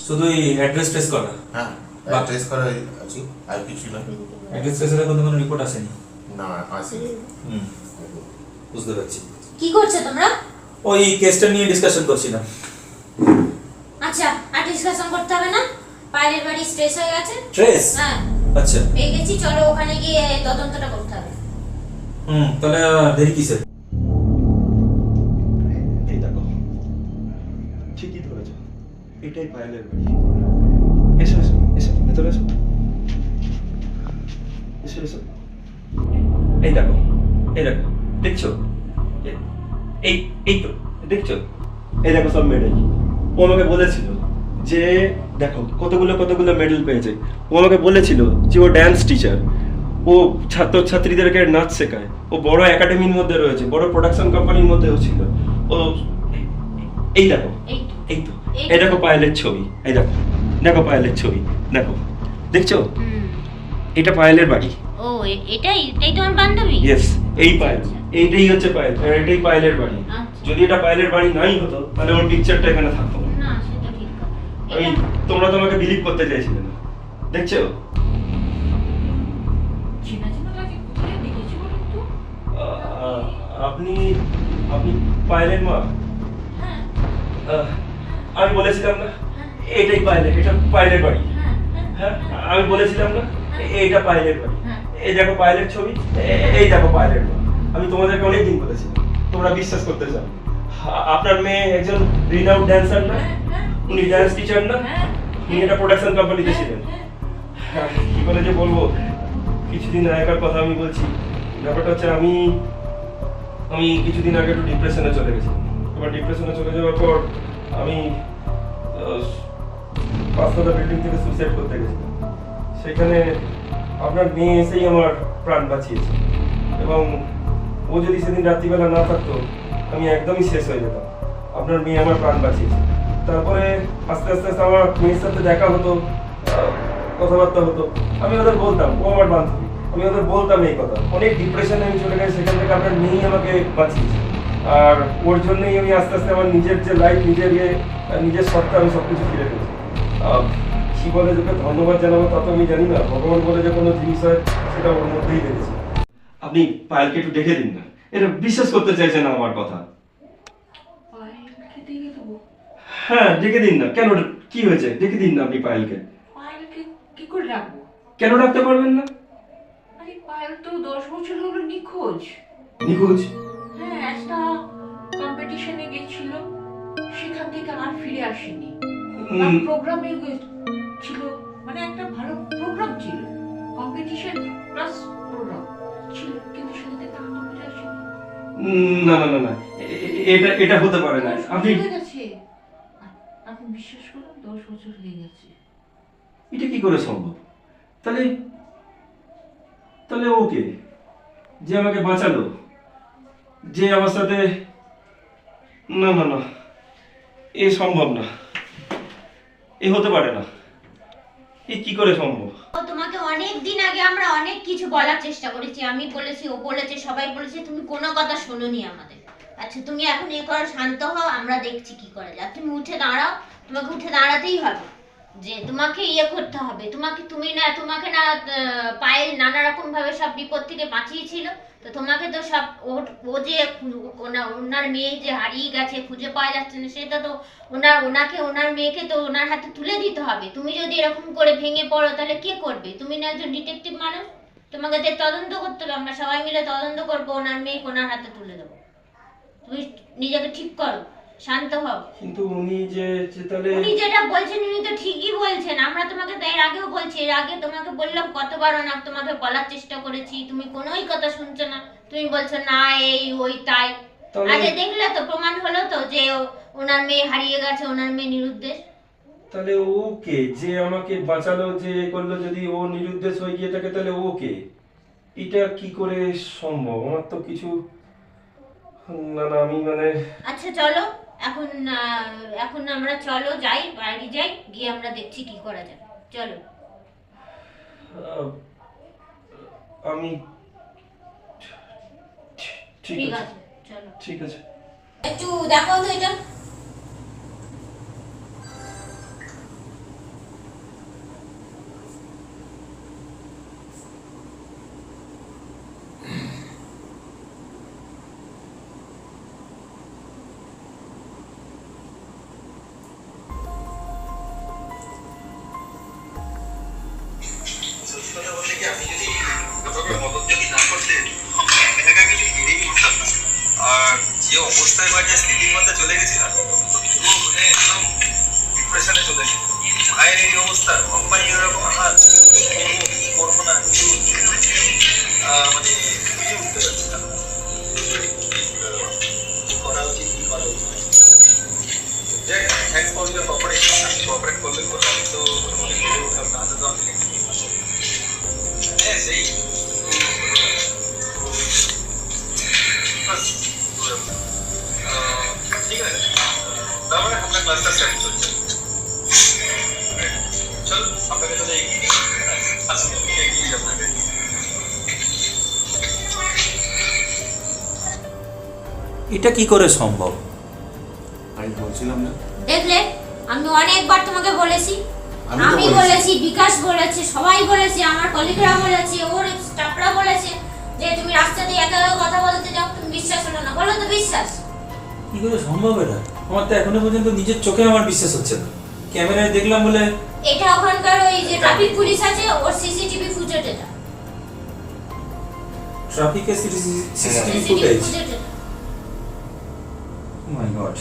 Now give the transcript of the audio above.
শুধু এই address trace করা? হ্যাঁ, অ্যাড্রেস করা আছে, আর কিছু না। অ্যাড্রেস ট্রেসের কোনো রিপোর্ট আসেনি? না, আসেনি। বুঝতে পারছি। কি করছো তোমরা? ওই কেসটা নিয়ে ডিসকাশন করছিলাম। আচ্ছা, আর ডিসকাশন করতে হবে না, পায়েলের বাড়ি স্ট্রেস হয়ে গেছে। ট্রেস? হ্যাঁ, আচ্ছা পেয়ে গেছি, চলো ওখানে গিয়ে তদন্তটা করতে হবে। তাহলে দেরি কিসের? এই দেখো, ঠিকই ধরেছ, এটাই পায়েলের বাড়ি। এসো এসো এসো, ভেতরে এসো এসো এসো। এই দেখো, এই দেখো, দেখছো? এই এই তো দেখছো, এই দেখো সব মেডেল। ও আমাকে বলেছিল যে দেখো কতগুলো মেডেল পেয়েছে। ও আমাকে বলেছিল যে ও ড্যান্স টিচার, ও ছাত্রছাত্রীদেরকে নাচ শেখায়, ও বড় একাডেমির মধ্যে রয়েছে, বড় প্রোডাকশন কোম্পানির মধ্যেও ছিল ও। এই দেখো, এই তো, এই দেখো পায়েলের ছবি, এই দেখো, দেখো পায়েলের ছবি, দেখো, দেখছো? এটা পায়েলের বাড়ি। ও, এটাই তোমার বান্ধবী? ইয়েস, এই পায়েল, এইটাই হচ্ছে পায়েল, আর এটাই পায়েলের বাড়ি। যদি এটা পায়েলের বাড়ি নাই হতো তাহলে ওর পিকচারটা এখানে থাকতো না। না, সেটা ঠিক কথা। আমি, তোমরা তো আমাকে বিলিভ করতে চাইছিলে না, দেখছো? চেনা চেনা লাগে, কোথায় দেখেছি বলুন তো? আপনি আপনি পায়েলের মা? হ্যাঁ আমি বলেছিলাম না এটাই পায়েলের, এটা পায়েলের বাড়ি। হ্যাঁ, আমি বলেছিলাম না এইটা পায়েলের বাড়ি। এই দেখো পায়েলের ছবি, এই দেখো পায়েলের মা। আমি তোমাদেরকে অনেকদিন বলেছিলাম, তোমরা বিশ্বাস করতে চাও। আপনার মেয়ে একজন রিনাউন্ড ড্যান্সার না? উনি ড্যান্স টিচার না? উনি একটা প্রোডাকশন কোম্পানিতে ছিলেন। কি করে যে বলবো, কিছুদিন আগেকার কথা আমি বলছি। ব্যাপারটা হচ্ছে আমি কিছুদিন আগে একটু ডিপ্রেশনে চলে গেছিলাম। এবার ডিপ্রেশনে চলে যাওয়ার পর আমি 5তলা বিল্ডিং থেকে সুইসাইড করতে গেছিলাম। সেখানে আপনার মেয়ে এসেই আমার প্রাণ বাঁচিয়েছে, এবং ও যদি সেদিন রাত্রিবেলা না থাকতো আমি একদমই শেষ হয়ে যেতাম। আপনার মেয়ে আমার প্রাণ বাঁচিয়েছে। তারপরে আস্তে আস্তে আস্তে আমার মেয়ের সাথে দেখা হতো, কথাবার্তা হতো। আমি ওদের বলতাম, ও আমার বান্ধবী, আমি ওদের বলতাম এই কথা। অনেক ডিপ্রেশনে আমি চলে গেছি, সেখান থেকে আপনার মেয়েই আমাকে বাঁচিয়েছে। আর ওর জন্যই আমি আস্তে আস্তে আমার নিজের যে লাইফ, নিজের সত্তা, আমি সবকিছু ফিরে পেয়েছি। কি বলে তোকে ধন্যবাদ জানাবো তা তো আমি জানি না। ভগবান বলে যে কোনো জিনিস হয় সেটা ওর মধ্যেই দেখেছি। আপনি পায়েলকে একটু দেখে দিন না, এটা বিশ্বাস করতে চাইছে না আমার কথা। পায়েলকে দেখে দেবো? হ্যাঁ, দেখে দিন না। কেন, কি হয়েছে? দেখে দিন না আপনি পায়েলকে। পায়েলকে কি করে রাখবো? কেন রাখতে পারবেন না? আরে পায়েল তো 10 বছর হলো নিখোঁজ। নিখোঁজ? হ্যাঁ, একটা কম্পিটিশনে গেছিল, সেখান থেকে আর ফিরে আসেনি। প্রোগ্রামে ছিল, মানে একটা ভালো প্রোগ্রাম ছিল, কম্পিটিশন প্লাস প্রোগ্রাম ছিল, কিন্তু সেখান থেকে আর ফিরে আসেনি। না না না না, এটা হতে পারে না। আপনি, হয়ে গেছে, আপনি বিশ্বাস করুন, 10 বছর হয়ে গেছে। এটা কি করে সম্ভব? তাহলে তাহলে ওকে যে আমাকে বাঁচালো, যে আমার সাথে, না না না, এ সম্ভব না, এ হতে পারে না। এ কি করে সম্ভব? তোমাকে অনেক দিন আগে আমরা অনেক কিছু বলার চেষ্টা করেছি, আমি বলেছি, ও বলেছে, সবাই বলেছে, তুমি কোনো কথা শোনোনি আমাদের। আচ্ছা, তুমি এখন এ করো, শান্ত হও, আমরা দেখছি কি করা যায়। তুমি উঠে দাঁড়াও, তোমাকে উঠে দাঁড়াতেই হবে, যে তোমাকে ইয়ে করতে হবে। তোমাকে না পায়েল নানা রকম ভাবে সব বিপদ থেকে বাঁচিয়েছিল, তো তোমাকে তো সব ও যে ওনার মেয়ে যে হারিয়ে গেছে, খুঁজে পাওয়া যাচ্ছে না, সেটা তো ওনার মেয়েকে তো ওনার হাতে তুলে দিতে হবে। তুমি যদি এরকম করে ভেঙে পড়ো তাহলে কে করবে? তুমি না একজন ডিটেকটিভ মানুষ, তোমাকে তদন্ত করতে হবে। আমরা সবাই মিলে তদন্ত করবো, ওনার মেয়েকে ওনার হাতে তুলে দেবো। তুমি নিজেকে ঠিক করো, শান্ত হও। কিন্তু উনি যে তাহলে, উনি যেটা বলছেন উনি তো ঠিকই বলছেন। আমরা তোমাকে এর আগেও বলছি, এর আগে তোমাকে বললাম কতবার, না তোমাকে বলার চেষ্টা করেছি, তুমি কোনোই কথা শুনছো না। তুমি বলছো না এই ওই তাই। আগে দেখলে তো, প্রমাণ হলো তো যে ওনার মেয়ে হারিয়ে গেছে, ওনার মেয়ে নিরুদ্দেশ। তাহলে ওকে যে আমাকে বাঁচালো, যে করলো, যদি ও নিরুদ্দেশ হয়ে গিয়ে থাকে তাহলে ওকে, এটা কি করে সম্ভব? আমার তো কিছু, না না, আমি মানে, আচ্ছা চলো, এখন আমরা চলো যাই, বাড়ি যাই, গিয়ে আমরা দেখছি কি করা যায়। চলো। আমি, ঠিক আছে, চলো। ঠিক আছে। একটু দেখাও তো এটা। আপনি যদি কোথাও মদত যদি না করতেন একা কিছু বেরিয়ে উঠতাম না। আর যে অবস্থায় বা যে স্মৃতির মধ্যে চলে গেছিলাম পুরো মানে একদম ডিপ্রেশনে চলে গেছি। মায়ের এই অবস্থা, কোম্পানি এরকম হাল, কি করবো না কিছু মানে বুঝে উঠতে পারছিলাম না। কি করা উচিত কি করা উচিত। Thanks for your cooperation. আপনি কোঅপারেট করলেন বলে আমি তো মোটামুটি বেড়ে উঠলাম, না হলে তো আমি হ্যাঁ সেই ঠিক আছে। তারপরে আপনার ক্লাসটা স্টার্ট চলছে। চল আপনাকে তো এগিয়ে নিই। আসুন এগিয়ে আপনাকে। এটা কি করে সম্ভব? আমি বলছিলাম না, দেখলে আমি অনেকবার তোমাকে বলেছি, আমি তো আমি বলেছি। বলেছি, বিকাশ বলেছে, সবাই বলেছে, আমার কলিগরা বলেছে, ওর স্টাফরা বলেছে যে তুমি রাস্তা দিয়ে একা একা কথা বলতে যাও, তুমি বিশ্বাস হলো না। বলো তো বিশ্বাস? কি করে সম্ভব এটা? আমার তো এখনো পর্যন্ত নিজের চোখে আমার বিশ্বাস হচ্ছে না। ক্যামেরায় দেখলাম বলে। এটা ওখানকার ওই যে ট্রাফিক পুলিশ আছে ওর সিসিটিভি ফুটেজ এটা। ট্রাফিকের সিসিটিভি সিসিটিভি ফুটেজ। ফুটেজ এটা। মাই গড।